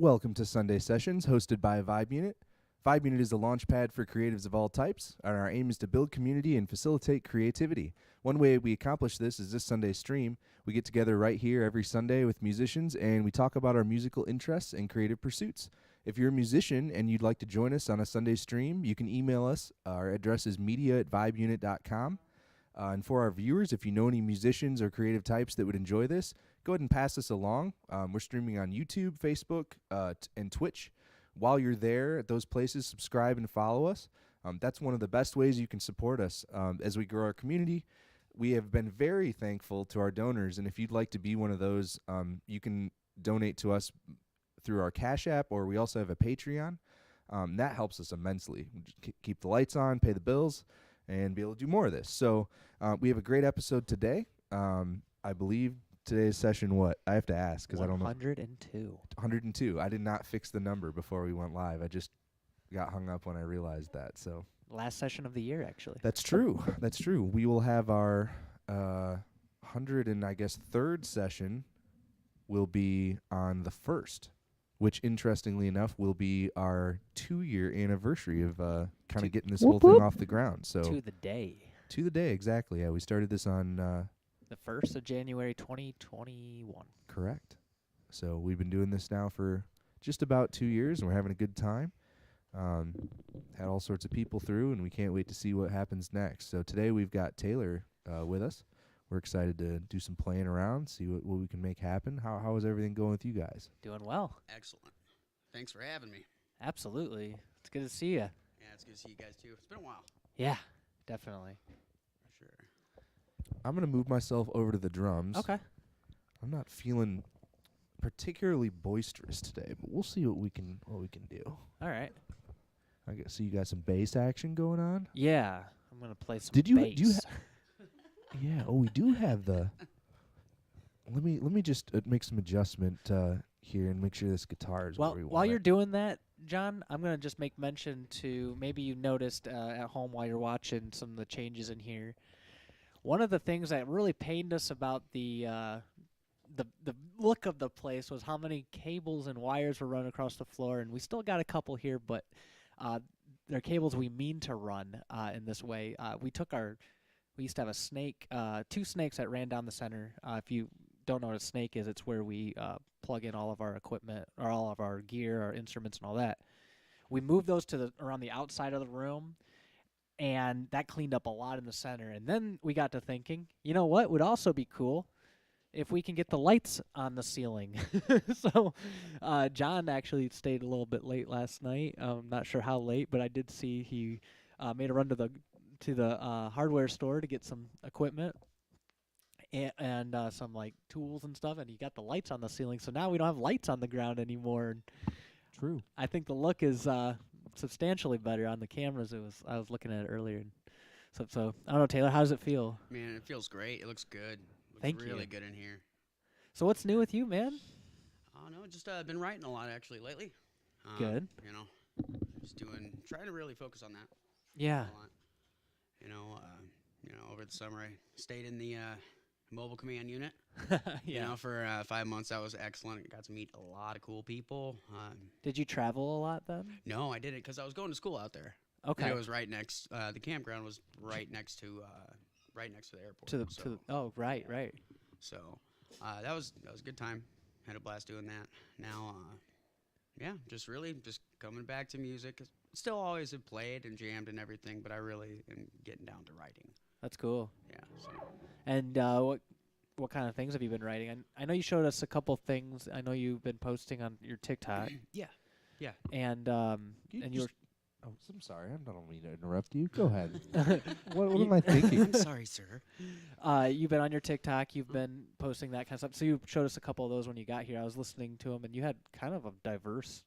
Welcome to Sunday Sessions, hosted by Vibe Unit. Vibe Unit is a launch pad for creatives of all types, and our aim is to build community and facilitate creativity. One way we accomplish this is this Sunday stream. We get together right here every Sunday with musicians, and we talk about our musical interests and creative pursuits. If you're a musician and you'd like to join us on a Sunday stream, you can email us. Our address is media@vibeunit.com. And for our viewers, if you know any musicians or creative types that would enjoy this, go ahead and pass this along. We're streaming on YouTube, Facebook, and Twitch. While you're there at those places, subscribe and follow us. That's one of the best ways you can support us as we grow our community. We have been very thankful to our donors, and if you'd like to be one of those, you can donate to us through our Cash App, or we also have a Patreon. That helps us immensely. We just keep the lights on, pay the bills, and be able to do more of this. So we have a great episode today. I believe today's session, what? I have to ask because I don't know. 102. 102. I did not fix the number before we went live. I just got hung up when I realized that. So Last session of the year, actually. that's true. That's true. We will have our 3rd session will be on the 1st, which interestingly enough will be our 2-year anniversary of kind of getting this whole thing off the ground. So To the day. to the day, exactly. Yeah, we started this on The 1st of January, 2021. correct. So we've been doing this now for just about 2 years, and we're having a good time. Had all sorts of people through, and we can't wait to see what happens next. So today we've got Taylor with us. We're excited to do some playing around, see what we can make happen. How is everything going with you guys? Doing well. Excellent. Thanks for having me. Absolutely. It's good to see you. Yeah, it's good to see you guys too. It's been a while. Yeah, definitely. For sure. I'm going to move myself over to the drums. Okay. I'm not feeling particularly boisterous today, but we'll see what we can do. All right. I guess so you got some bass action going on? Yeah, I'm going to play some Did you bass. do you Yeah, we do have the Let me just make some adjustment here and make sure this guitar is Well, where we want while you're it. doing that, John, I'm going to just make mention to, maybe you noticed at home while you're watching some of the changes in here. One of the things that really pained us about the look of the place was how many cables and wires were run across the floor, and we still got a couple here, but they're cables we mean to run in this way. We used to have a snake, 2 snakes that ran down the center. If you don't know what a snake is, it's where we plug in all of our equipment or all of our gear, our instruments, and all that. We moved those to around the outside of the room, and that cleaned up a lot in the center. And then we got to thinking, you know what would also be cool? If we can get the lights on the ceiling. So John actually stayed a little bit late last night. Not sure how late, but I did see he made a run to the hardware store to get some equipment and some like tools and stuff, and he got the lights on the ceiling. So now we don't have lights on the ground anymore. And True. I think the look is substantially better on the cameras. I was looking at it earlier. And so I don't know, Taylor, how does it feel? Man, it feels great. It looks good. Looks Thank you. really good in here. So what's new with you, man? Oh no, just been writing a lot actually lately. Good. You know, trying to really focus on that. Yeah. A lot. Over the summer I stayed in the mobile command unit. You know, for 5 months. That was excellent. Got to meet a lot of cool people. Did you travel a lot then? No, I didn't because I was going to school out there. Okay. And it was right next. The campground was right next to the airport. Right. So that was a good time. Had a blast doing that. Now, just coming back to music. Still always have played and jammed and everything, but I really am getting down to writing. That's cool. Yeah. So. And what kind of things have you been writing? I know you showed us a couple things. I know you've been posting on your TikTok. Yeah. And you were. Oh, I'm sorry. I don't mean to interrupt you. Go ahead. What am I thinking? I'm sorry, sir. You've been on your TikTok. You've been posting that kind of stuff. So you showed us a couple of those when you got here. I was listening to them, and you had kind of a diverse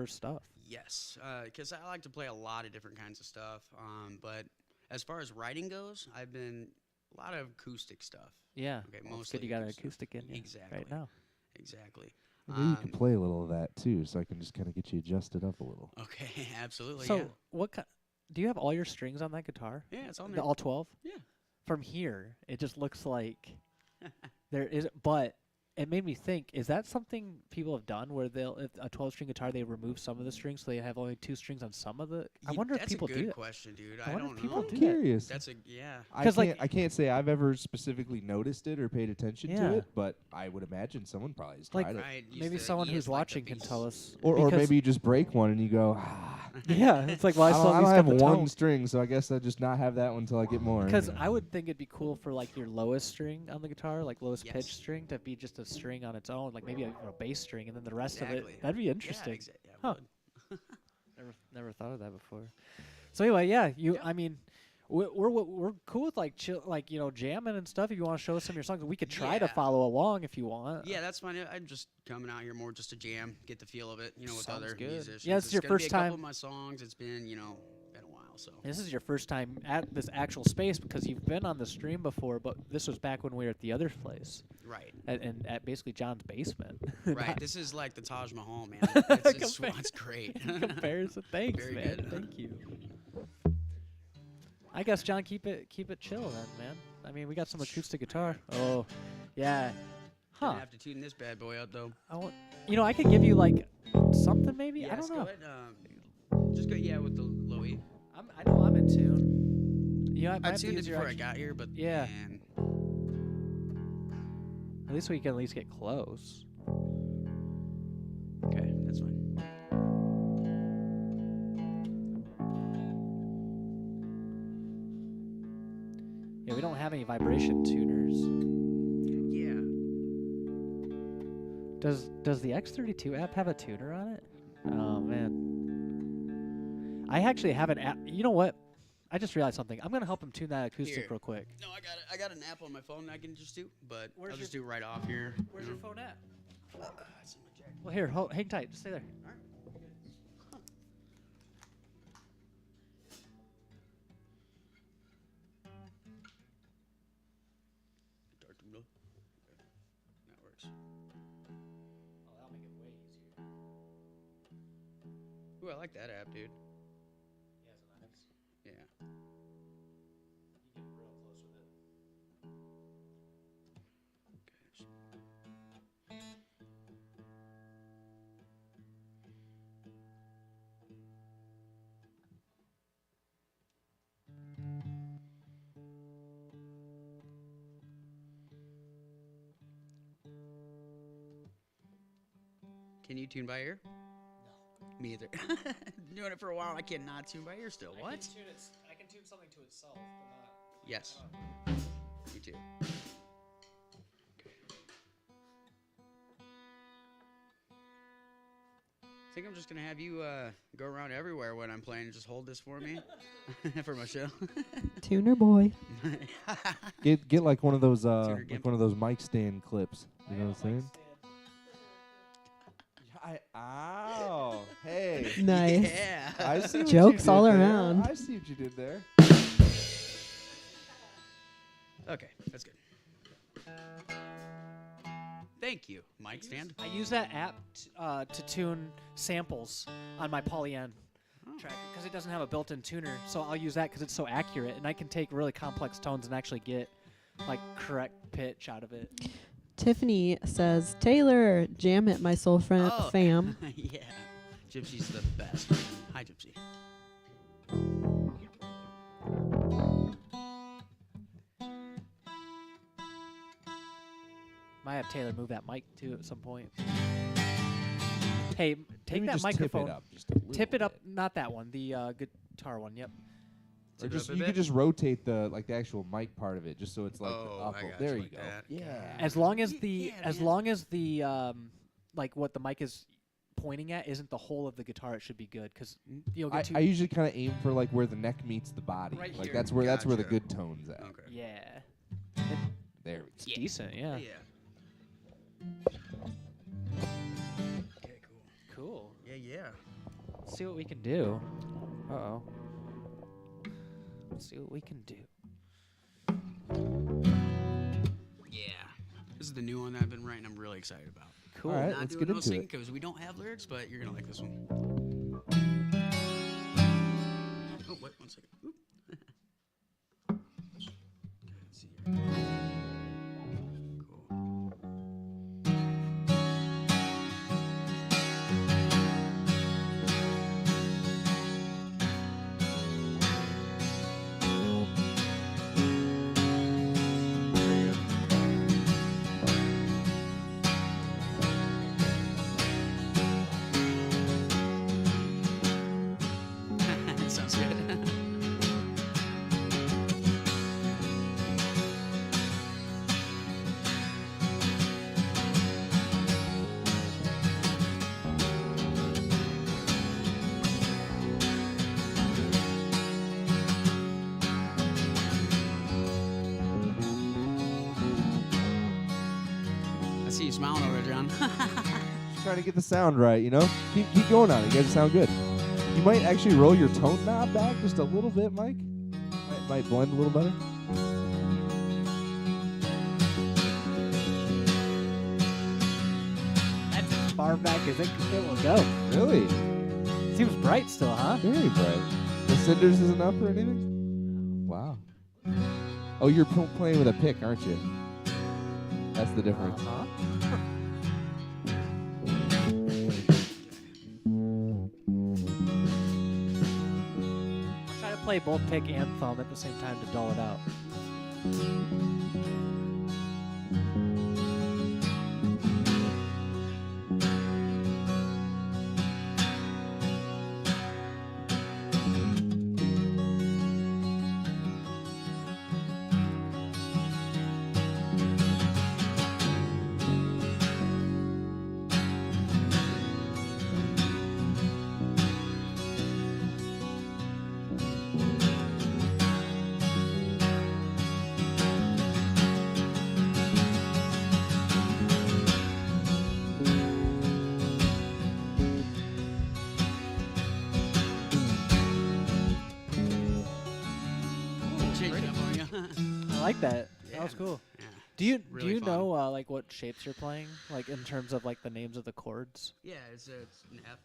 stuff. Yes, because I like to play a lot of different kinds of stuff. But as far as writing goes, I've been a lot of acoustic stuff. Yeah. Okay, Well, it's mostly good you got an acoustic. acoustic in you Exactly. right now. Exactly. Maybe you can play a little of that too, so I can just kind of get you adjusted up a little. Okay, absolutely. So yeah. Do you have all your strings on that guitar? Yeah, it's on there. All 12? Yeah. From here, it just looks like there is, but it made me think: is that something people have done where they'll if a 12-string guitar they remove some of the strings so they have only 2 strings on some of the? I wonder if people That's a do good that. question, dude. I I wonder don't if people know. do that. Curious. That's a yeah. I 'Cause, can't, like- I can't say I've ever specifically noticed it or paid attention Yeah. to it, but I would imagine someone probably has Like, tried it. Right, use Maybe the someone E who's as, like, the watching can bass. tell us. Or because- maybe you just break one and you go, ah. yeah, it's like, well, I I still don't, at I don't least have got the one tone. string, so I guess I just not have that one until I get more. Because you know. I would think it'd be cool for like your lowest string on the guitar, like lowest Yes. pitch string, to be just a string on its own, like maybe a bass string, and then the rest of Exactly. it. That'd be interesting. Yeah, it Huh. would. Never thought of that before. So anyway, yeah, I mean, we're cool with like chill, like jamming and stuff. If you want to show us some of your songs, we could try to Yeah. follow along if you want. Yeah, that's fine. I'm just coming out here more just to jam, get the feel of it, with Sounds other good. musicians. Yeah, it's your gonna first be a couple time- of my songs. It's been, been a while, so. This is your first time at this actual space because you've been on the stream before, but this was back when we were at the other place, Right. at basically John's basement. Right. This is like the Taj Mahal, man. It's Compa- great. Comparison. Thanks, Very man. good. Thank you. I guess John, keep it chill then, man. I mean, we got some acoustic guitar. Oh, yeah. Huh. Gonna have to tune this bad boy out though. I want. I could give you like something maybe. I Yes, don't go know. ahead. Just go, with the low E. I know I'm in tune. I might I have to tuned it use your before I extra- got here, but Yeah. man, At least we can get close. okay, that's fine. Yeah, we don't have any vibration tuners. Yeah. Does the X32 app have a tuner on it? Oh man. I actually have an app. You know what? I just realized something. I'm gonna help him tune that acoustic Here. real quick. No, I got it. I got an app on my phone I can just do, but Where's I'll just your- do it right off here. Where's your phone at? It's in my jacket. Well, here, hang tight. Just stay there. Alright. Dark to blue. Okay. That works. Oh, that'll make it way easier. Ooh, I like that app, dude. Yeah, Yeah. You get real close with it. Can you tune by ear? No. Me either. Doing it for a while, I cannot tune by ear still. What? I can tune something to itself, but not. Yes. Me too. I think I'm just gonna have you go around everywhere when I'm playing. Just hold this for me for my show. Tuner boy. Get like one of those Tuner like Gimp. one of those mic stand clips. You know what I'm saying? Ow! Hey. Nice. Yeah. I see what Jokes you did all there. around. I see what you did there. Okay, that's good. Thank you, mic stand. I use that app to tune samples on my Poly-N track because it doesn't have a built-in tuner. So I'll use that because it's so accurate, and I can take really complex tones and actually get like correct pitch out of it. Tiffany says, Taylor, jam it, my soul friend Oh. fam. Yeah. Gypsy's the best. Man. Hi, Gypsy. Might have Taylor move that mic too at some point. Hey, take Maybe that just microphone. Tip it up. Just a Tip little it up, bit. not that one, the guitar one. Yep. Or Tip it just up a you could bit? just rotate the actual mic part of it, just so it's like Oh, up. I got There you, you like go. that. Yeah. As long as Y- the yeah, man. like what the mic is pointing at isn't the whole of the guitar, it should be good because you'll I, get too. I usually kind of aim for like where the neck meets the body. Right like here. that's where the Gotcha. good tones at. Okay. yeah, There we go. it's decent. Yeah. Yeah. Okay, cool. Cool. Yeah, yeah. Let's see what we can do. Uh-oh. Let's see what we can do. Yeah. This is the new one that I've been writing. I'm really excited about. Cool. All right. Not let's doing get no into singing it. because we don't have lyrics, but you're gonna like this one. Oh, wait, 1 second. Oop. Okay, let's see here. Cool. see you smiling over there, John. Just trying to get the sound right, you know? Keep going on it. You guys sound good. You might actually roll your tone knob back just a little bit, Mike. Might blend a little better. That's as far back as it will go. Really? Seems bright still, huh? Very bright. The cinders isn't up or anything? Wow. Oh, you're playing with a pick, aren't you? That's the difference. Uh-huh. Try to play both pick and thumb at the same time to dull it out. Change it up on you. I like that. Yeah. That was cool. Yeah. Do you Really fun. know like what shapes you're playing, like in terms of like the names of the chords? Yeah, it's an F.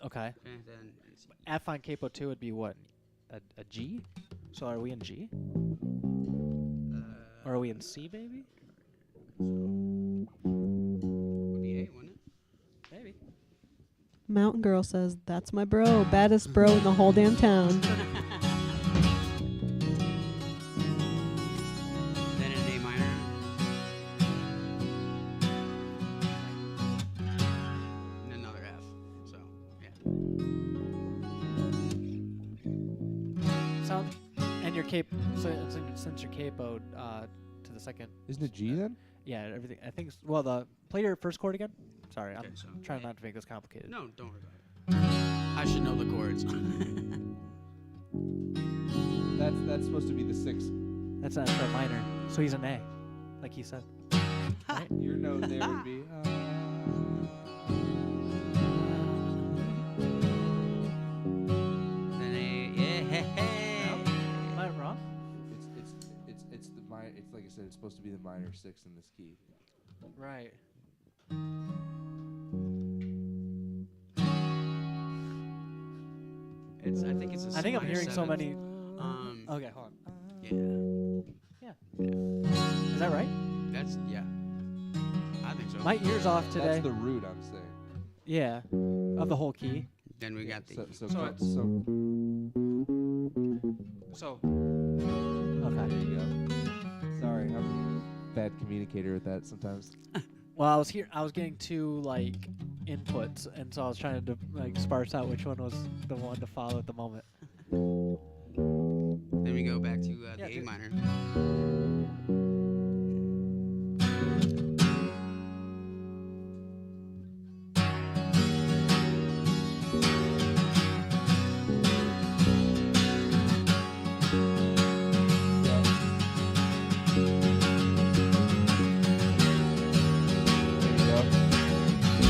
Okay. And then it's F on capo 2 would be what? A G? So are we in G? Or are we in C, maybe? would be A, wouldn't it? Maybe. Mountain Girl says, "That's my bro, baddest bro in the whole damn town." Then an A minor. And another F. So, yeah. Sound and your cape. So since your capoed to the second. Isn't it G then? Yeah, everything. I think. Well, play your first chord again. Sorry, Okay, I'm so trying A. not to make this complicated. No, don't worry about it. I should know the chords. That's supposed to be the sixth. That's not for a minor. So he's an A, like he said. Right? Your note there would be. Then A, yeah. Am I wrong? It's the minor. It's like I said. It's supposed to be the minor sixth in this key. Right. I think it's a I think I'm minor hearing so seventh. many. Um, Okay, hold on. yeah. Is that right? That's, yeah. I think so. My ear's off today. That's the root I'm saying. Yeah, of the whole key. Then we got the. So So So. there Okay. you go. Sorry, I'm a bad communicator with that sometimes. Well, I was getting two like inputs, and so I was trying to like sparse out which one was the one to follow at the moment. Then we go back to Yeah, the A dude. minor. There you go.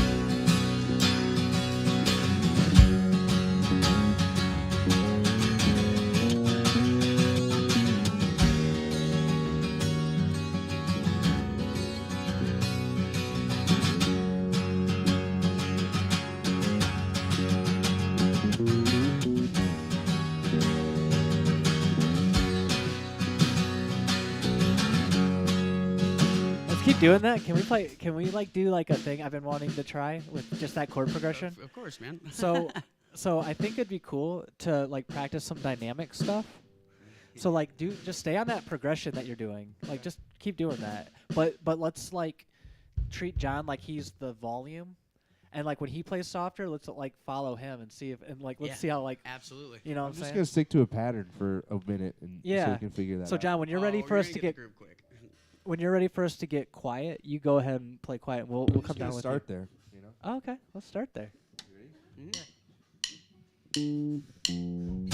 Let's keep doing that. Can we play? Can we like do like a thing I've been wanting to try with just that chord progression? Of course, man. So I think it'd be cool to like practice some dynamic stuff. So like just stay on that progression that you're doing. Like just keep doing that. But let's like treat John like he's the volume. And like when he plays softer, let's like follow him and see if let's Yeah. see how like Absolutely. you know I'm what I'm just saying. gonna stick to a pattern for a minute, and so Yeah. we can figure that So out. John, when you're ready for we're us gonna to get get the groove quick. when you're ready for us to get quiet, you go ahead and play quiet. And we'll I'm come just down gonna with start there. You know. you. Oh, okay, let's start there. You ready? Mhm.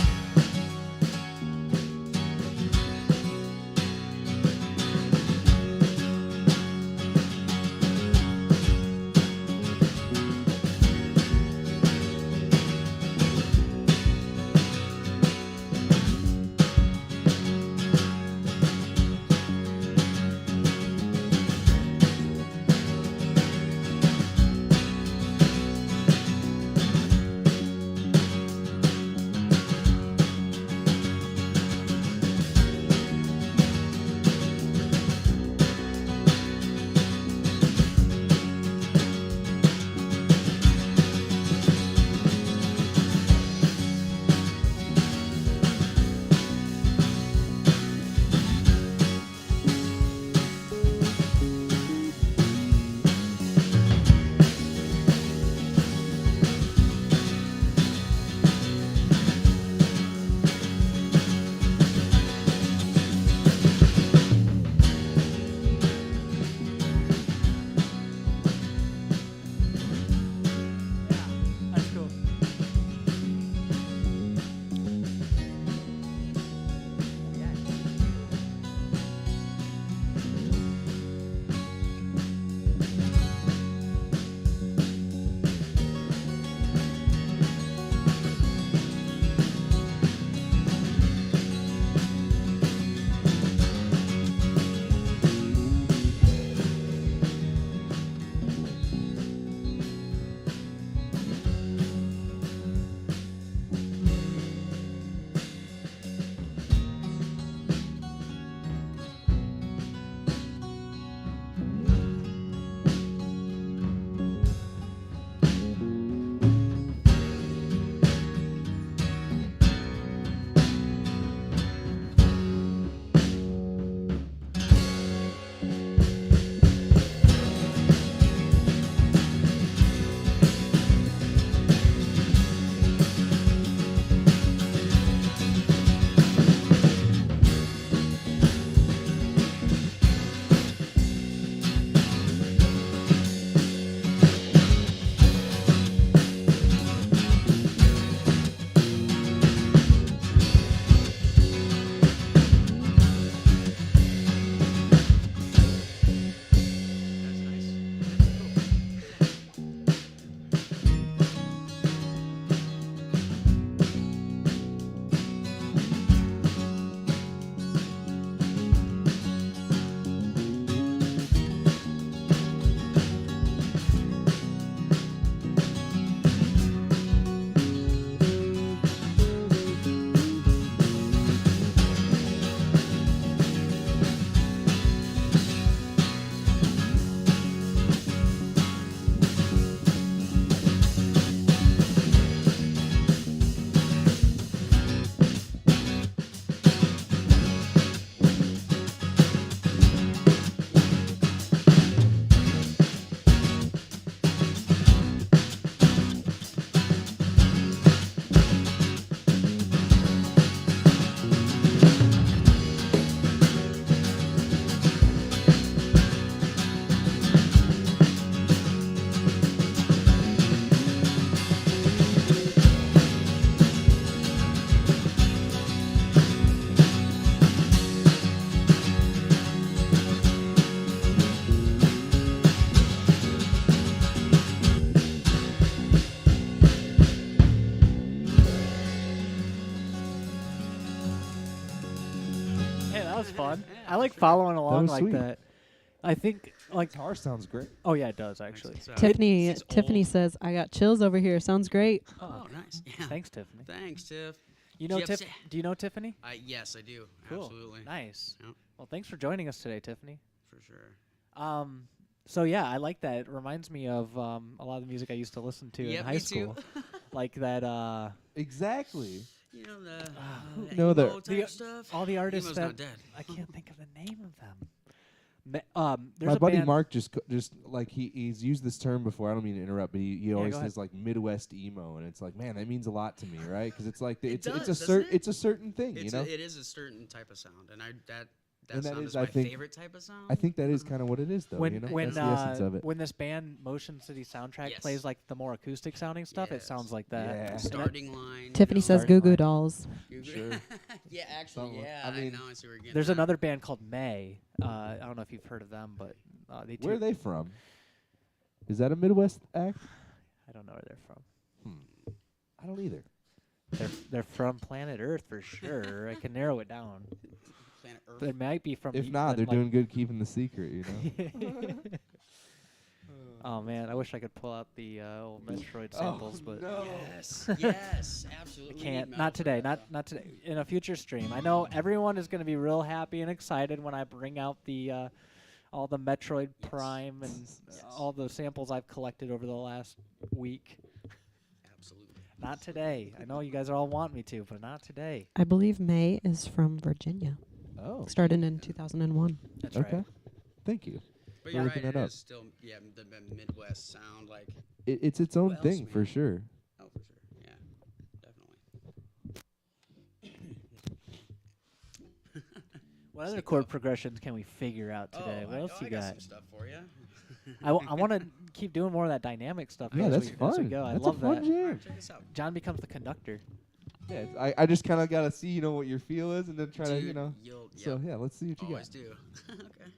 was fun. Yeah, I like sure. following along was like sweet. that. I think like Guitar sounds great. oh yeah, it does actually. It's, Tiffany it's Tiffany old. says, "I got chills over here. Sounds great." Oh, nice. Yeah. Thanks, Tiffany. Thanks, Tiff. You know Gypsy. Do you know Tiffany? Yes, I do. Cool. Absolutely. Nice. Yep. Well, thanks for joining us today, Tiffany. For sure. So yeah, I like that. It reminds me of a lot of the music I used to listen to Yep, in high me school. too. Like that Exactly. You know the No, the- emo type stuff. all the artists Emo's that not dead. I can't think of the name of them. There's My a buddy band, Mark just like he's used this term before. I don't mean to interrupt, but he always go ahead. says like Midwest emo, and it's like, man, that means a lot to me, right? Because it's like It it's does, a doesn't it? it's a certain thing, you It's know. it is a certain type of sound, and that And that sound is, is I my think- favorite type of sound. I think that is kind of what it is, though. when you know, when that's the essence of it. when this band Motion City Soundtrack Yes. plays like the more acoustic sounding stuff, it Yes. sounds like that. Yeah. And that- starting line. Tiffany says, Starting "Goo Goo line. Dolls." Sure. Yeah, actually, Something like- yeah. I mean, now I see where you're getting There's at. another band called May. I don't know if you've heard of them, but they Where are do. they from? Is that a Midwest act? I don't know where they're from. I don't either. They're from planet Earth for sure. I can narrow it down. Planet Earth. They might be from. If y- not, they're like- doing good keeping the secret, you know. Oh man, I wish I could pull out the old Metroid samples, but Yes, yes, absolutely. I We can't. need Not Metal today. Forever. Not today. In a future stream. I know everyone is going to be real happy and excited when I bring out the all the Metroid Yes. Prime and Yes. all the samples I've collected over the last week. Absolutely. Not today. I know you guys all want me to, but not today. I believe May is from Virginia. Oh, Started in 2001. That's okay. right. Thank you. But For you're looking right. that It up. is still the Midwest sound, like It's its own else, thing for man? sure. oh for sure, yeah, definitely. What other Sick chord though. progressions can we figure out today? What else you I got got? some stuff for you. I want to keep doing more of that dynamic stuff. Yeah, as that's we, As we fun. go. I That's love a fun that. jam. Check this out. John becomes the conductor. Yeah, I just kind of gotta see, you know, what your feel is, and then try to, Dude, you know. you'll, So yep, yeah, let's see what you always got. do. Okay.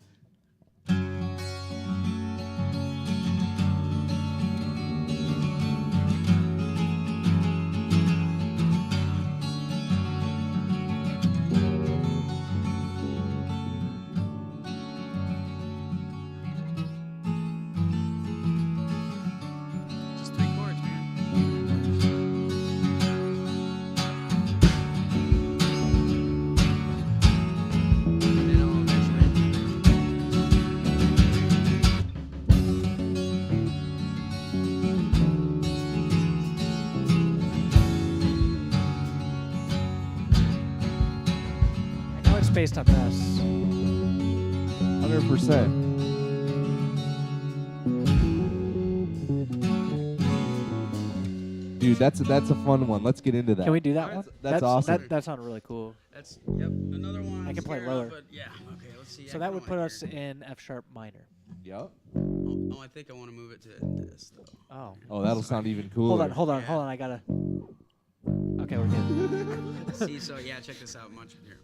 Just 3 chords, man. And then I'll eventually. I know it's based on this. 100%. Dude, that's a fun one. Let's get into that. Can we do that Alright, one? that's awesome. That sounded really cool. That's another one. I I'm can play scared of, lower. but yeah, okay. Let's see. So I that kinda would wanna put us hear- in F sharp minor. Yep. Oh, I think I want to move it to this though. Oh. Oh, that'll sound even cooler. Hold on. Yeah. I gotta. Okay, we're good. See, so yeah, check this out. Much here.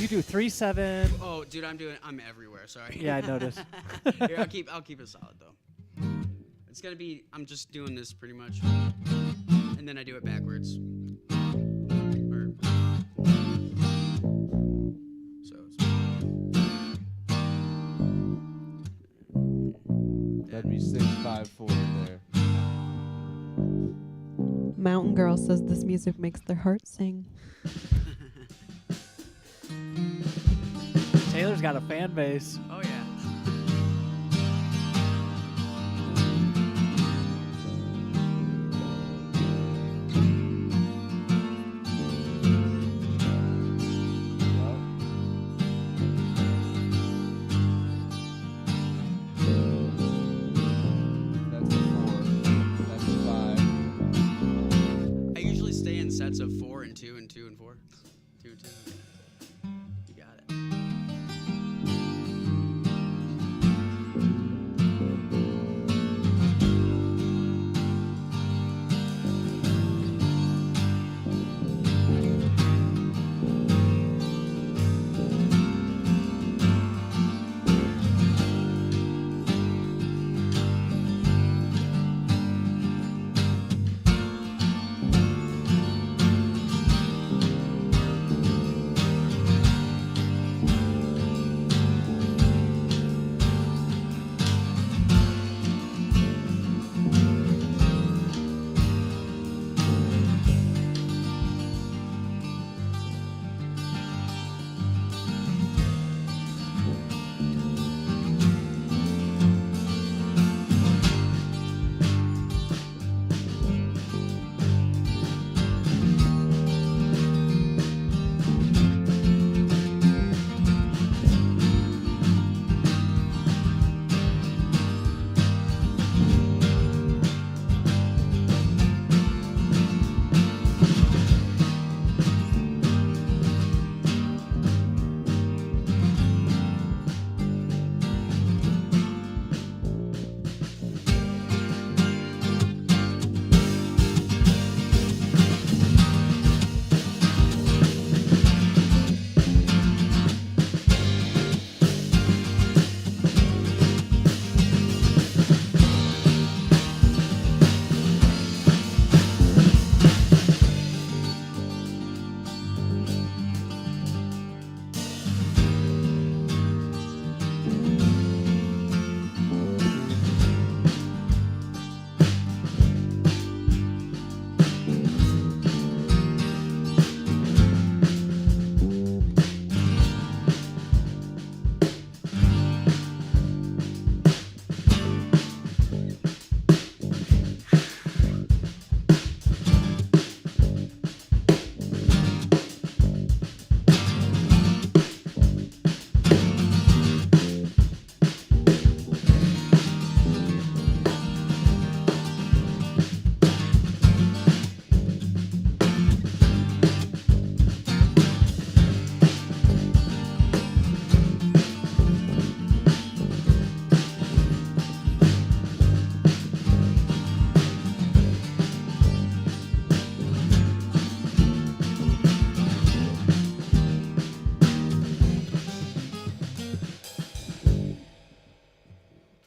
You do 3/7. Oh, dude, I'm everywhere. Sorry. Yeah, I noticed. Here, I'll keep it solid though. It's gonna be. I'm just doing this pretty much, and then I do it backwards. Or, so. That'd be 6-5-4 in there. Mountain Girl says this music makes their heart sing. Taylor's got a fan base. Oh yeah. That's a 4. That's a 5. I usually stay in sets of 4 and 2 and 2 and 4. 2 and 2. You got it.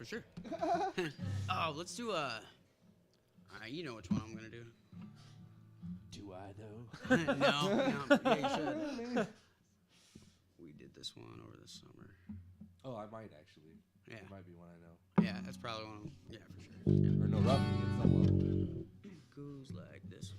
Sure. Oh, let's do a. You know which one I'm gonna do. Do I though? No. Yeah, you should. We did this one over the summer. Oh, I might actually. Yeah. It might be one I know. Yeah, that's probably one. Yeah, for sure. Yeah. Or no, roughly. It's not one. Goes like this.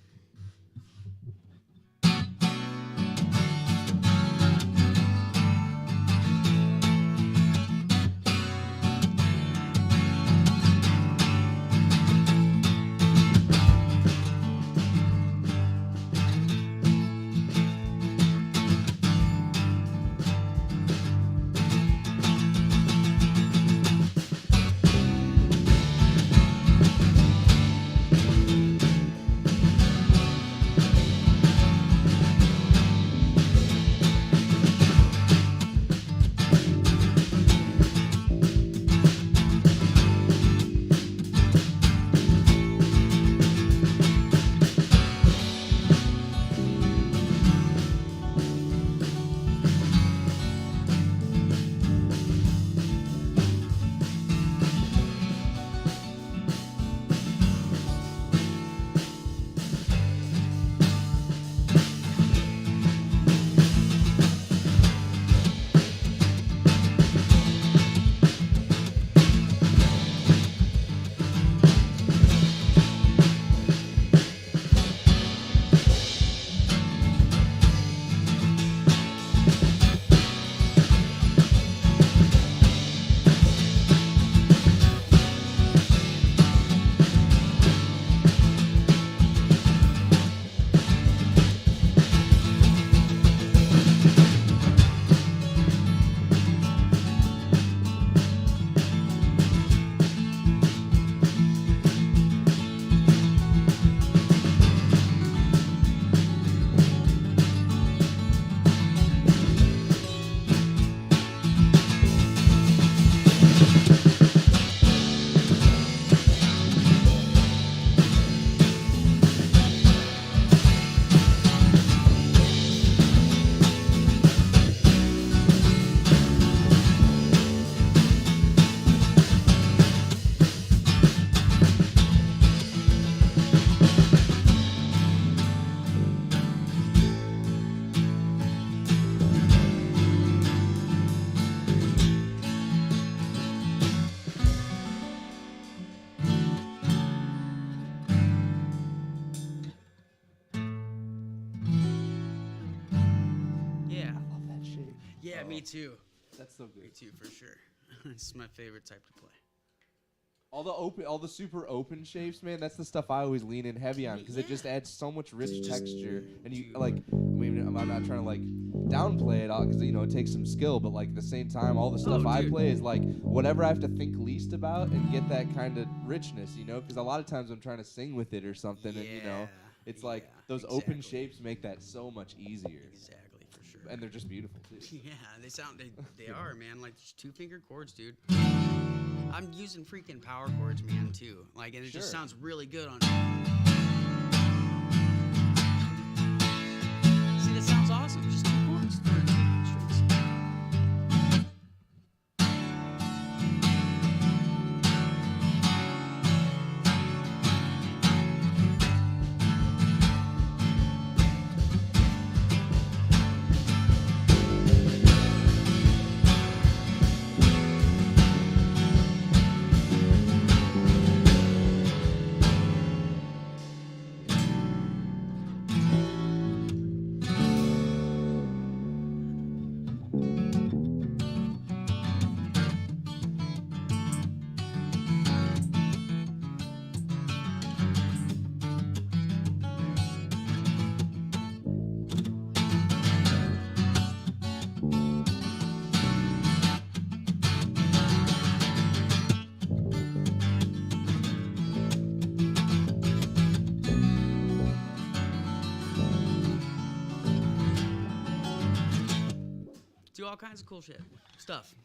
Yeah, me too. That's so Me good. too, for sure. It's my favorite type to play. All the super open shapes, man. That's the stuff I always lean in heavy on because it just adds so much rich texture. And you like, I mean, I'm not trying to like downplay it all because it takes some skill, but like at the same time, all the stuff I dude. play is like whatever I have to think least about and get that kind of richness, because a lot of times I'm trying to sing with it or something, and it's like yeah, those open exactly. shapes make that so much easier, Exactly, for sure. and they're just beautiful too. Yeah, they are, man. Like just 2-finger chords, dude. I'm using freaking power chords, man, too. Like, and it just Sure. sounds really good on. See, that sounds awesome. Just 2 chords for 2 strings. Do all kinds of cool stuff.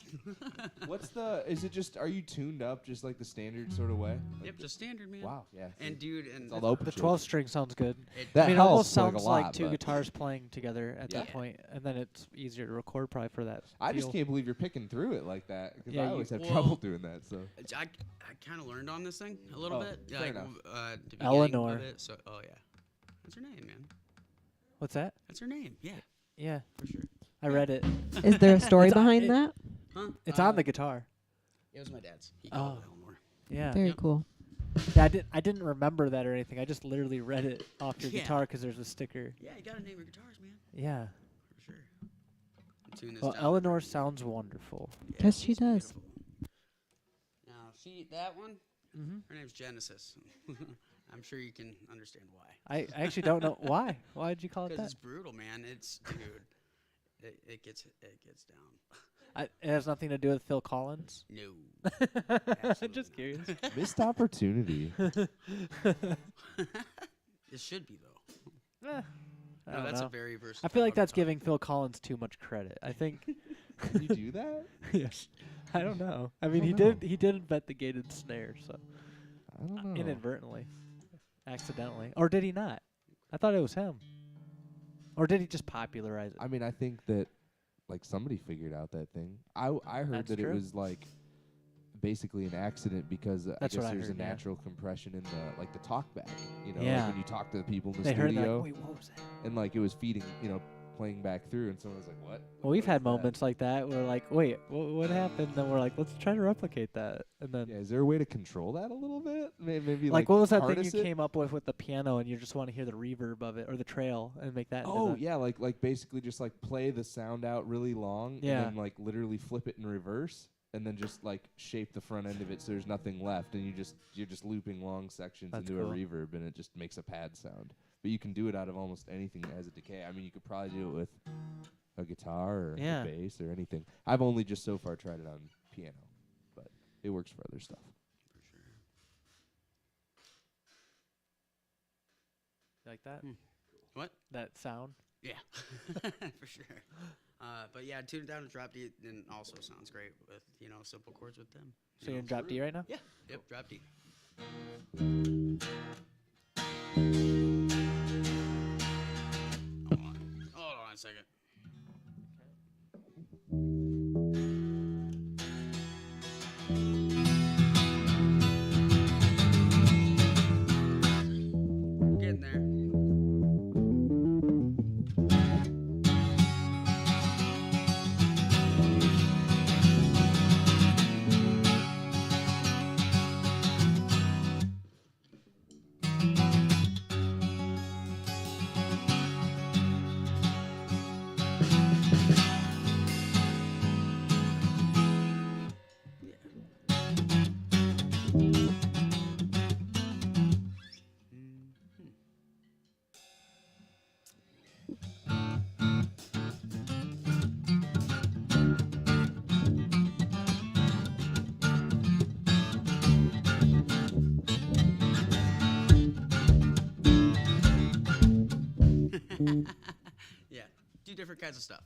Is it just, are you tuned up just like the standard sort of way? Like Yep, just standard, man. Wow, yeah. And dude, and It's all the open The shapes. 12 string sounds good. That I mean, it helps, almost like, a sounds like lot, two but- guitars playing together at that Yeah. point, and then it's easier to record probably for that. I just feel. can't believe you're picking through it like that because Yeah, I you- always have well, trouble doing that. So I kind of learned on this thing a little Oh, bit. fair Like, enough. the beginning Eleanor. of it, so, oh yeah, that's her name, man. What's that? That's her name. Yeah, Yeah, for sure. I read it. Is there a story It's on- behind it- that? Huh? It's on the guitar. It was my dad's. He called it Oh. Eleanor. Yeah. Very Yep. cool. Yeah, I didn't remember that or anything. I just literally read it off your Yeah. guitar because there's a sticker. Yeah, you gotta name your guitars, man. Yeah. For sure. Tune this Well, down. Eleanor sounds wonderful. Yeah, Yes, she she's does. beautiful. Now, that one, Mm-hmm. her name's Genesis. I'm sure you can understand why. I actually don't know why. Why did you call it Because that? it's brutal, man. It's dude. It gets down. It has nothing to do with Phil Collins. No. Just curious. missed opportunity. It should be though. I No, don't that's know. a very versatile. I feel like that's guitar. giving Phil Collins too much credit. I think. Can you do that? Yes. I don't know. I mean, don't know. he did invent the gated snare, so I don't know. inadvertently, accidentally, or did he not? I thought it was him. Or did he just popularize it? I mean, I think that like somebody figured out that thing. I heard That's that true. it was like basically an accident because I That's guess what I there's heard, a yeah. natural compression in the like the talkback. Yeah. Like when you talk to the people in the They heard that. studio, Wait, what was that? and like it was feeding, playing back through, and someone was like, "What?" Well, we've What had is that? moments like that where like, wait, what happened? Then we're like, let's try to replicate that, and then Yeah, is there a way to control that a little bit? Maybe like what was that thing harness you it? came up with the piano, and you just want to hear the reverb of it or the trail and make that. into Oh the yeah, like basically just like play the sound out really long, Yeah. and then like literally flip it in reverse, and then just like shape the front end of it so there's nothing left, and you're just looping long sections That's into cool. a reverb, and it just makes a pad sound. But you can do it out of almost anything that has a decay. I mean, you could probably do it with a guitar or Yeah. a bass or anything. I've only just so far tried it on piano, but it works for other stuff. For sure. like that. What? That sound. Yeah, for sure. But yeah, tune it down to drop D, and also sounds great with simple chords with them. So you're in drop D right now. Yeah. Yep. Drop D. Hold on a second. Getting there. Yeah, do different kinds of stuff.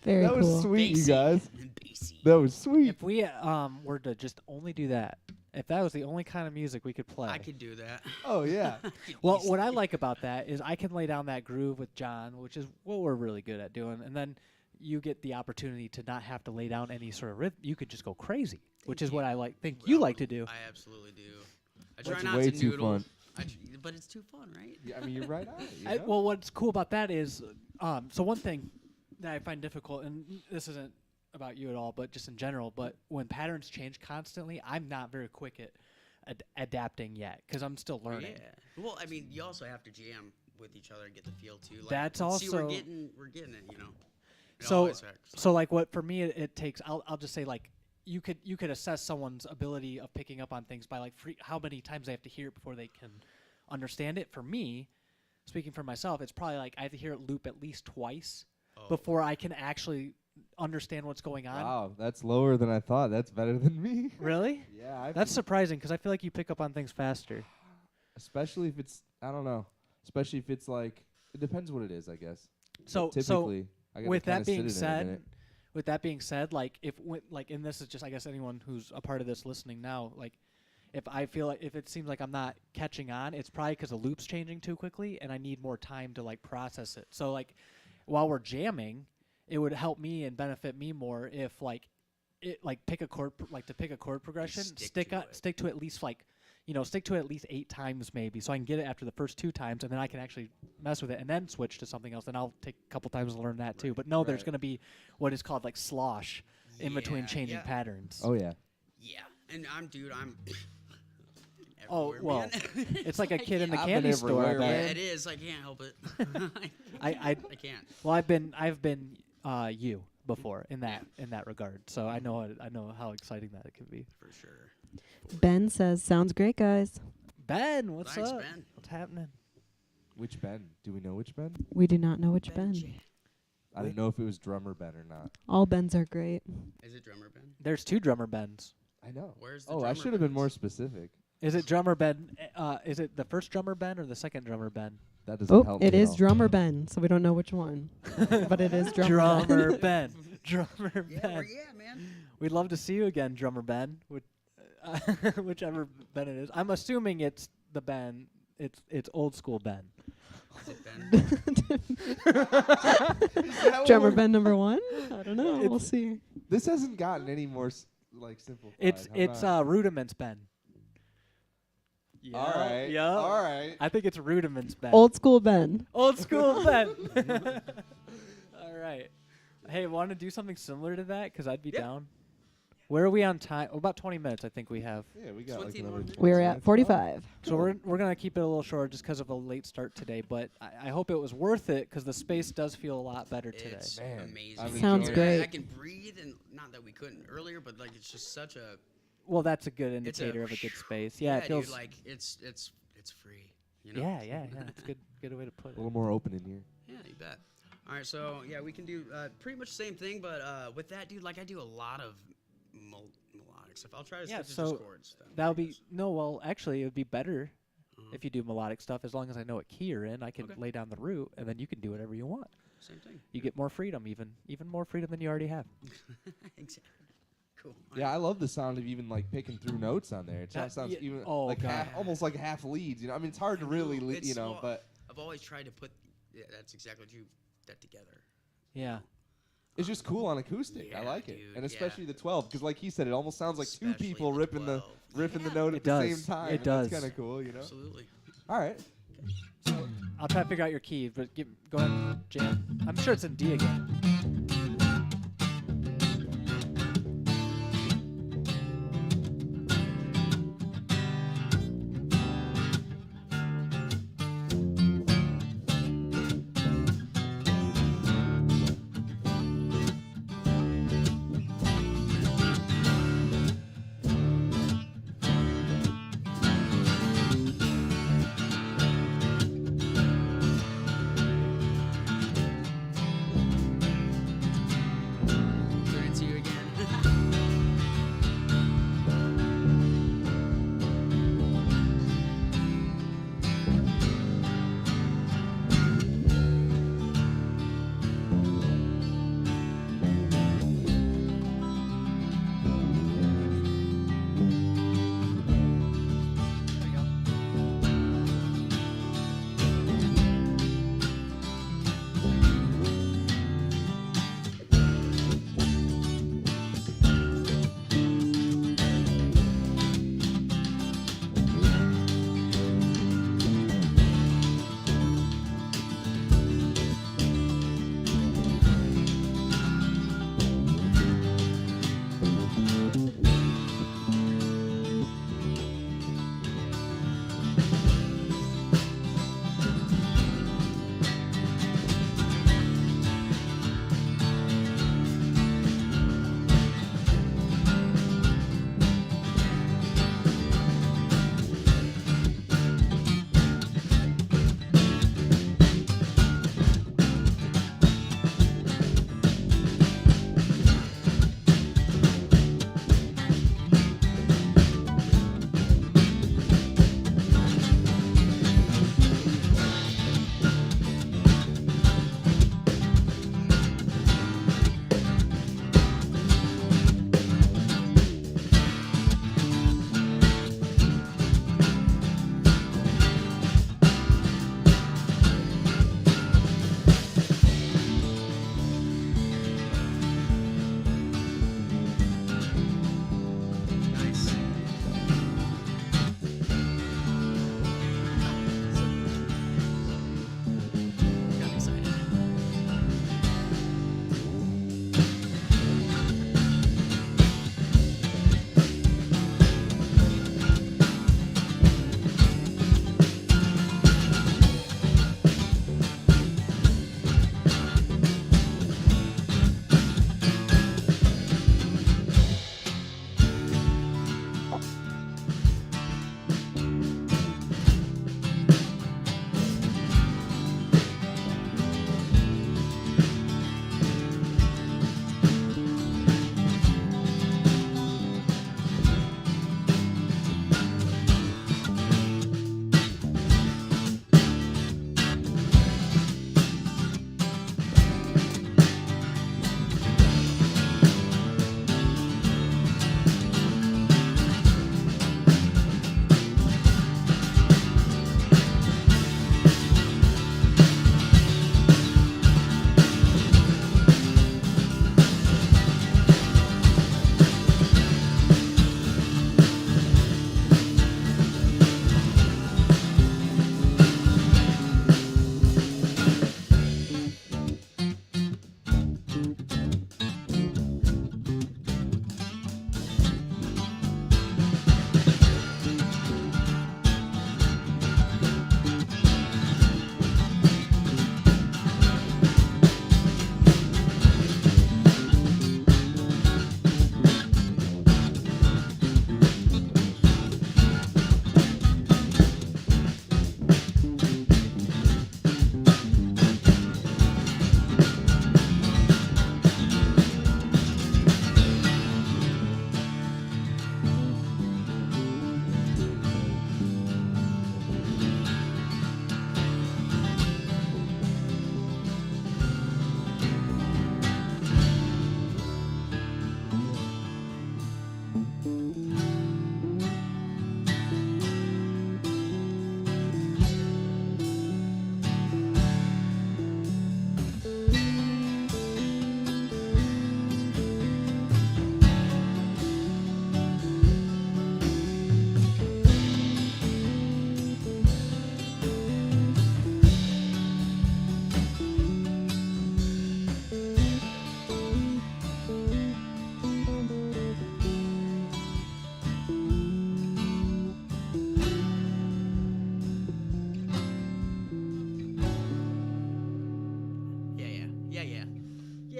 Very That was cool. sweet, you Bassy guys. and bassy. That was sweet. If we were to just only do that, if that was the only kind of music we could play. I could do that. Oh yeah. Well, what I like about that is I can lay down that groove with John, which is what we're really good at doing, and then you get the opportunity to not have to lay down any sort of rhythm. You could just go crazy, which is you. what I think you like to do. I absolutely do. I try That's not way to too noodle. fun. But it's too fun, right? Yeah, I mean, you're right on it. You know? Well, what's cool about that is, so one thing that I find difficult, and this isn't about you at all, but just in general, but when patterns change constantly, I'm not very quick at adapting yet because I'm still learning. Yeah. Well, I mean, you also have to jam with each other and get the feel too. Like, That's see, also- we're getting it, you know. It So, always works. so like what for me it takes, I'll just say like you could assess someone's ability of picking up on things by like how many times they have to hear it before they can understand it. For me, speaking for myself, it's probably like I have to hear it loop at least twice Oh. before I can actually understand what's going on. Wow, that's lower than I thought. That's better than me. Really? Yeah, That's surprising because I feel like you pick up on things faster. especially if it's I don't know. Especially if it's like it depends what it is, I guess. So But typically, I gotta with kinda that sit being in it a said, minute. with that being said, like and this is just I guess anyone who's a part of this listening now, like if I feel like if it seems like I'm not catching on, it's probably because the loop's changing too quickly and I need more time to like process it. So like while we're jamming, it would help me and benefit me more if like it like pick a chord to pick a chord progression, stick to it. stick to at least like stick to it at least 8 times maybe, so I can get it after the first 2 times, and then I can actually mess with it and then switch to something else. Then I'll take a couple times to learn that too. But no, there's Right. going to be what is called like slosh in between Yeah, changing yeah. patterns. Oh yeah. Yeah, and I'm Oh, everywhere, well, man. it's like a kid in the I've been candy store. I everywhere, Yeah, bet. it is. I can't help it. I I can't. well, I've been you before in that regard, so I know how exciting that it can be. For sure. Ben says, "Sounds great, guys." Ben, what's Thanks, up? Ben. What's happening? Which Ben? Do we know which Ben? We do not know which Ben. I didn't know if it was drummer Ben or not. All Bens are great. Is it drummer Ben? There's 2 drummer Bens. I know. Where's the Oh, I drummer should have been Bens? more specific. Is it drummer Ben? Is it the first drummer Ben or the second drummer Ben? That doesn't Oh, help me it at is all. drummer Ben, so we don't know which one, but it is drummer Ben. Drummer Ben. Drummer Yeah, Ben. where you at, man? We'd love to see you again, drummer Ben. Whichever Ben it is. I'm assuming it's the Ben. It's old school Ben. Is it Ben? Drummer Ben number 1. I don't know. We'll It's- see. This hasn't gotten any more like simplified. It's Rudiments Ben. Yeah. all right. Yeah. All right. I think it's Rudiments Ben. Old school Ben. Old school Ben. All right. Hey, want to do something similar to that? Because I'd be Yeah. down. Where are we on time? Oh, about 20 minutes, I think we have. Yeah, we got like 20 another. more minutes. 20 We're at minutes. 45. So we're gonna keep it a little short just because of a late start today. But I hope it was worth it because the space does feel a lot better today. It's Man, amazing. I'm Sounds enjoying great. I can breathe, and not that we couldn't earlier, but like it's just such a Well, that's a good It's a indicator of a good space. Yeah, it feels. dude, like it's free. You know? Yeah. It's a good way to put A it. little more open in here. Yeah, you bet. All right, so yeah, we can do pretty much the same thing, but with that, dude, like I do a lot of melodic stuff. I'll try to Yeah, stick to so just chords. Then, That would I be guess. no. Well, actually, it would be better Uh-huh. if you do melodic stuff as long as I know what key you're in. I can Okay. lay down the root, and then you can do whatever you want. Same thing. You get more freedom, even more freedom than you already have. Exactly. Cool. All Yeah, I love the sound of even like picking through notes on there. It That- sounds yeah, even oh, like God. almost like half leads. You know, I mean, it's hard to I really, know, it's you know, well- but I've always tried to put. Yeah, that's exactly what you that together. Yeah. it's just cool on acoustic. I Yeah, like it, dude, and yeah. especially the 12, because like he said, it almost sounds like two Especially people the ripping 12. the Yeah, note It at the does. same time. It and does. That's kind of cool, you know. Absolutely. All right. I'll try to figure out your key, but go ahead, Jam. I'm sure it's in D again.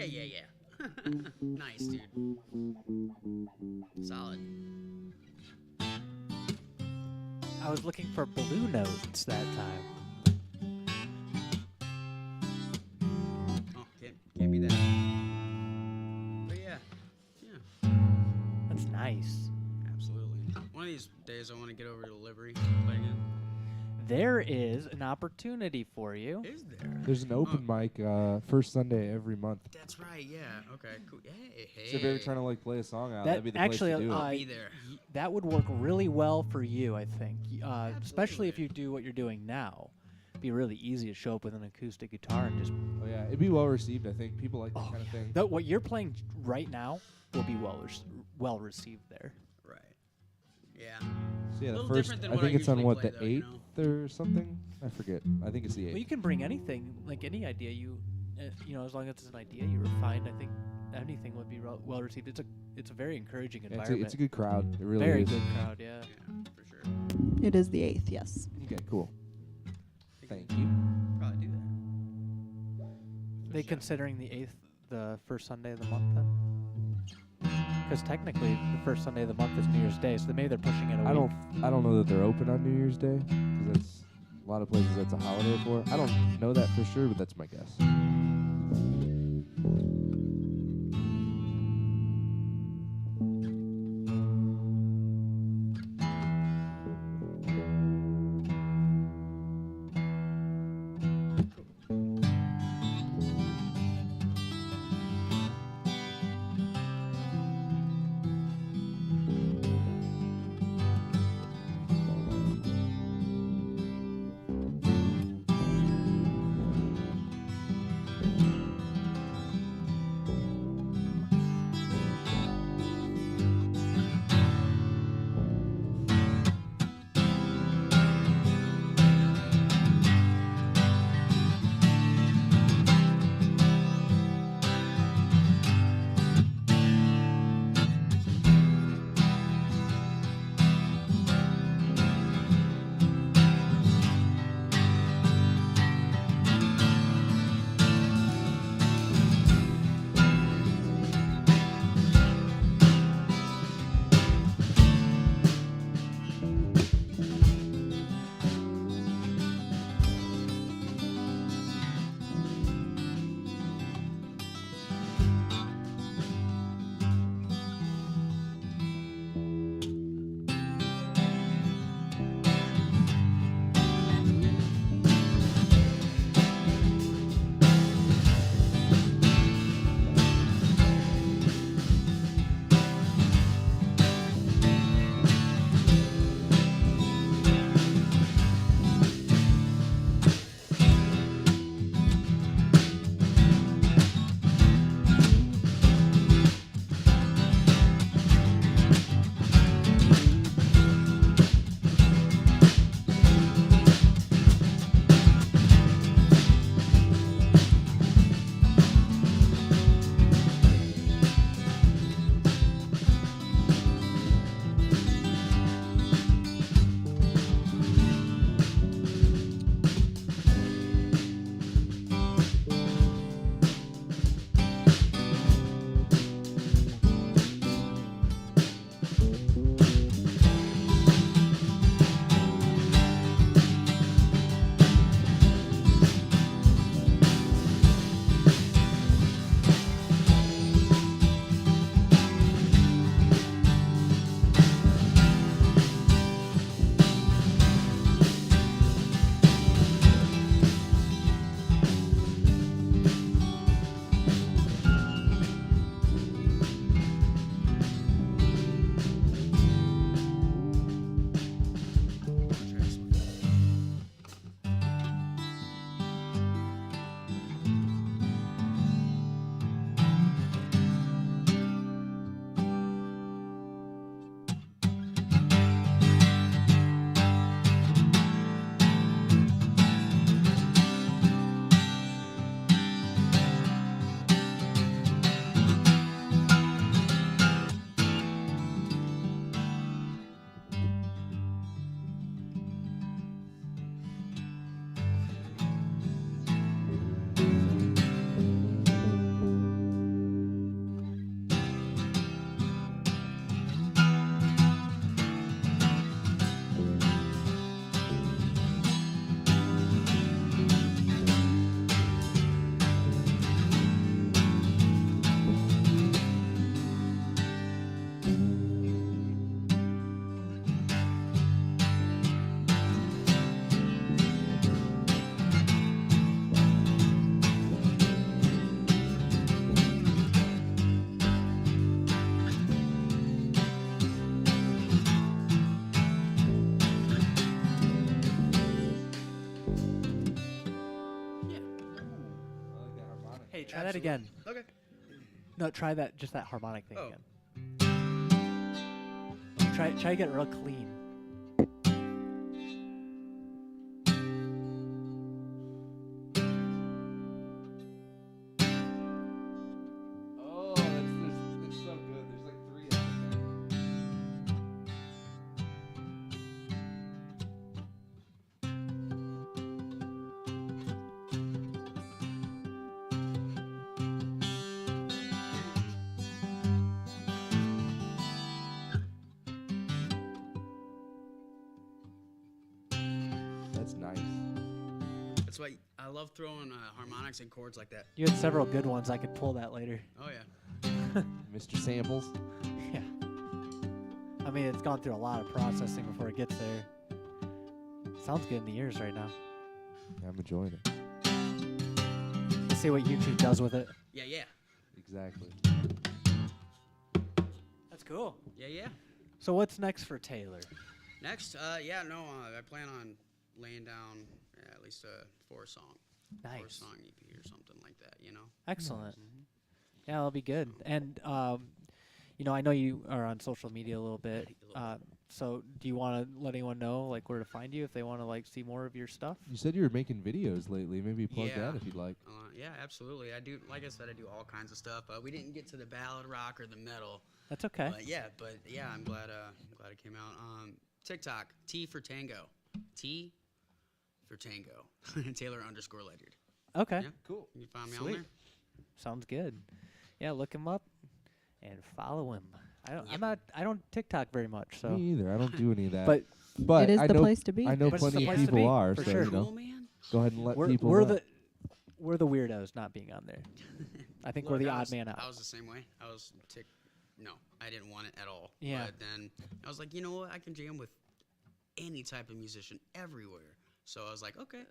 yeah. Nice, dude. Solid. I was looking for blue notes that time. Oh, can't be that. But yeah, That's nice. absolutely. One of these days, I want to get over to Livery, play again. There is an opportunity for you. Is there? There's an open mic first Sunday every month. That's right. Yeah. Okay. Cool. Hey. So if you're ever trying to like play a song out, That that'd be the actually, place to do I'll it. be there. That would work really well for you, I think. Especially if Absolutely. you do what you're doing now. It'd be really easy to show up with an acoustic guitar and just. Oh yeah, it'd be well received. I think people like that Oh, kind of thing. What you're playing right now will be well received there. Right. Yeah. So yeah, the Little first. different than I what I think it's on usually what play, the though, you 8th or something. I forget. I think it's the 8th. Well, you can bring anything, like any idea as long as it's an idea you refine. I think anything would be well received. It's a very encouraging Yeah, environment. it's a good crowd. It really very is. good crowd. Yeah. Yeah. For sure. It is the 8th, yes. Okay, cool. I Thank think you. Probably do that. They considering the 8th the first Sunday of the month then? Because technically the first Sunday of the month is New Year's Day, so maybe they're pushing it a week. I don't know that they're open on New Year's Day because that's a lot of places that's a holiday for. I don't know that for sure, but that's my guess. try that Absolutely. again. Okay. No, try that. Just that harmonic thing Oh. again. Try to get real clean. Oh, it's so good. There's like 3 of them. That's nice. That's why I love throwing harmonics and chords like that. You had several good ones. I could pull that later. Oh yeah. Mr. Samples. Yeah. I mean, it's gone through a lot of processing before it gets there. Sounds good in the ears right now. I'm enjoying it. Let's see what YouTube does with it. Yeah, yeah. Exactly. That's cool. Yeah, yeah. So what's next for Taylor? Next, I plan on laying down at least a 4-song, Nice. 4-song EP or something like that. You know. Excellent. Yeah, that'll be good. And I know you are on social media a little bit. So do you want to let anyone know like where to find you if they want to like see more of your stuff? You said you were making videos lately. Maybe plug Yeah. that if you'd like. Yeah, absolutely. I do. Like I said, I do all kinds of stuff. We didn't get to the ballad rock or the metal. That's okay. But I'm glad it came out. TikTok, T for Tango. T for Tango. Taylor_Ledyard. Okay. Yeah. Cool. You can find me on Sweet. there. Sounds good. Yeah, look him up and follow him. Yep. I don't TikTok very much, so Me either. I don't do any of that. but but it is I the know place to be. I know But it's the plenty of place to people be, are. for So sure. you know, Cool, man. go ahead and let people we're know. the weirdos not being on there. I think we're Look, the I odd was- man out. I was the same way. No, I didn't want it at all. Yeah. But then I was like, you know what? I can jam with any type of musician everywhere. So I was like, okay.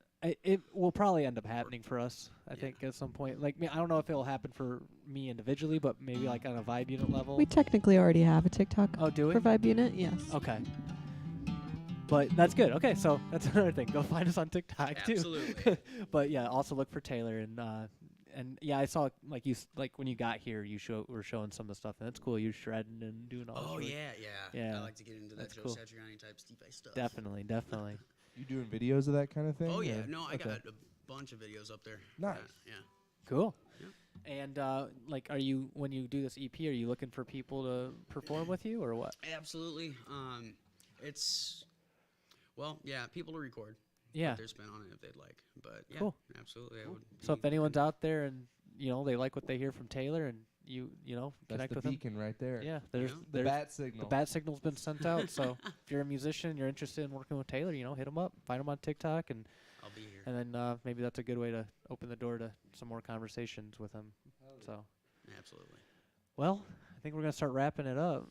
It will probably end up happening for us, I Yeah. think, at some point. Like, I don't know if it'll happen for me individually, but maybe like on a Vibe Unit level. We technically already have a TikTok Oh, do we? for Vibe Unit. Yes. Okay. But that's good. Okay, so that's another thing. Go find us on TikTok too. Absolutely. But yeah, also look for Taylor and yeah, I saw like like when you got here, you were showing some of the stuff, and that's cool. You shredding and doing all. Oh this really- yeah. Yeah. I like to get into that That's Joe cool. Satriani type Steve Vai stuff. Definitely. You doing videos of that kind of thing? Oh yeah. or- No, I okay. got a bunch of videos up there. Nice. Yeah. Cool. Yeah. And like, are you when you do this EP, are you looking for people to perform with you or what? Absolutely. People to record. Yeah. Put their spin on it if they'd like. But yeah, Cool. absolutely. I would So if be anyone's open. out there and they like what they hear from Taylor and you That's connect the with them. beacon right there. Yeah, Yeah. there's The The there's bat signal. the bat signal's been sent out. So if you're a musician, you're interested in working with Taylor, hit him up, find him on TikTok, and I'll be here. then maybe that's a good way to open the door to some more conversations with him. So, Absolutely. well, I think we're gonna start wrapping it up.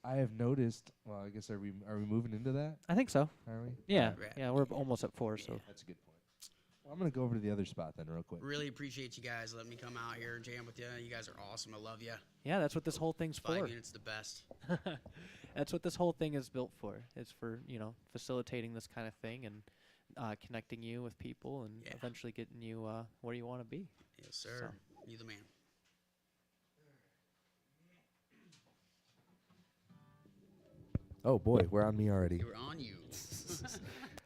I have noticed. Well, I guess are we moving into that? I think so. Are we? Yeah, Right. yeah, we're almost at 4. So That's a good point. Well, I'm gonna go over to the other spot then, real quick. Really appreciate you guys letting me come out here and jam with you. You guys are awesome. I love you. yeah, that's what this whole thing's 5 for. minutes the best. That's what this whole thing is built for. It's for facilitating this kind of thing and connecting you with people and Yeah. eventually getting you where you want to be. Yes, sir. You the man. Oh boy, we're on me already. You're on you.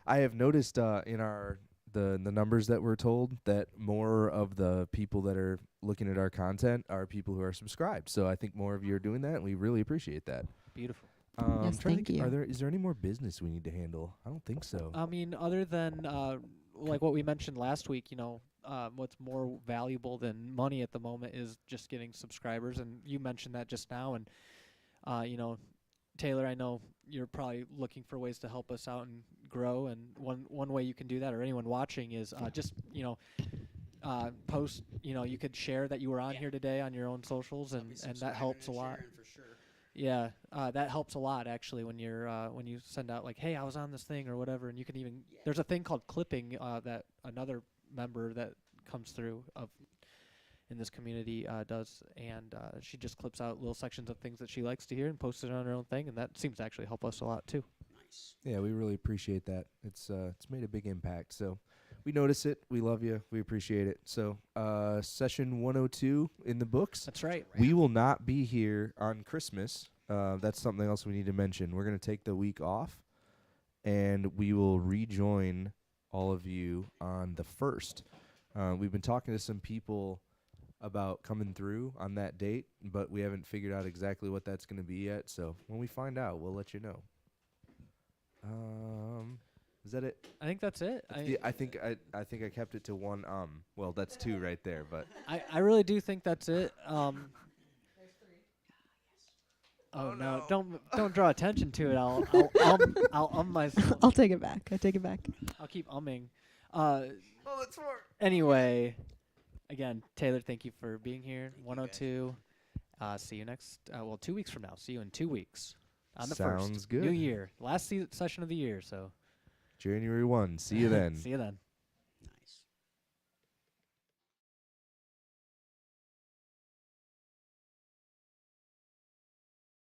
I have noticed in our the numbers that we're told that more of the people that are looking at our content are people who are subscribed. So I think more of you are doing that, and we really appreciate that. Beautiful. Yes, I'm trying to thank think, you. Is there any more business we need to handle? I don't think so. I mean, other than like what we mentioned last week, what's more valuable than money at the moment is just getting subscribers. And you mentioned that just now. And, Taylor, I know you're probably looking for ways to help us out and grow. And one way you can do that, or anyone watching, is just, post, you could share that you were on Yeah. here today on your own socials, I'll and be that subscribing helps a and lot. sharing for sure. Yeah, that helps a lot actually when you're when you send out like, hey, I was on this thing or whatever, and you can even Yeah. there's a thing called clipping that another member that comes through in this community does, and she just clips out little sections of things that she likes to hear and posts it on her own thing, and that seems to actually help us a lot too. Nice. Yeah, we really appreciate that. It's made a big impact. So We notice it. We love you. We appreciate it. So, session 102 in the books. That's right. We will not be here on Christmas. That's something else we need to mention. We're going to take the week off, and we will rejoin all of you on the 1st. We've been talking to some people about coming through on that date, but we haven't figured out exactly what that's going to be yet. So when we find out, we'll let you know. Is that it? I think that's it. I think I kept it to one. Well, that's two right there, but I really do think that's it. Oh no! Don't draw attention to it. I'll myself. I'll take it back. I take it back. I'll keep umming. that's four. Anyway, again, Taylor, thank you for being here. 102. See you next. 2 weeks from now. See you in 2 weeks. On the 1st. Sounds good. New year. Last session of the year. So January 1. See you then. see you then.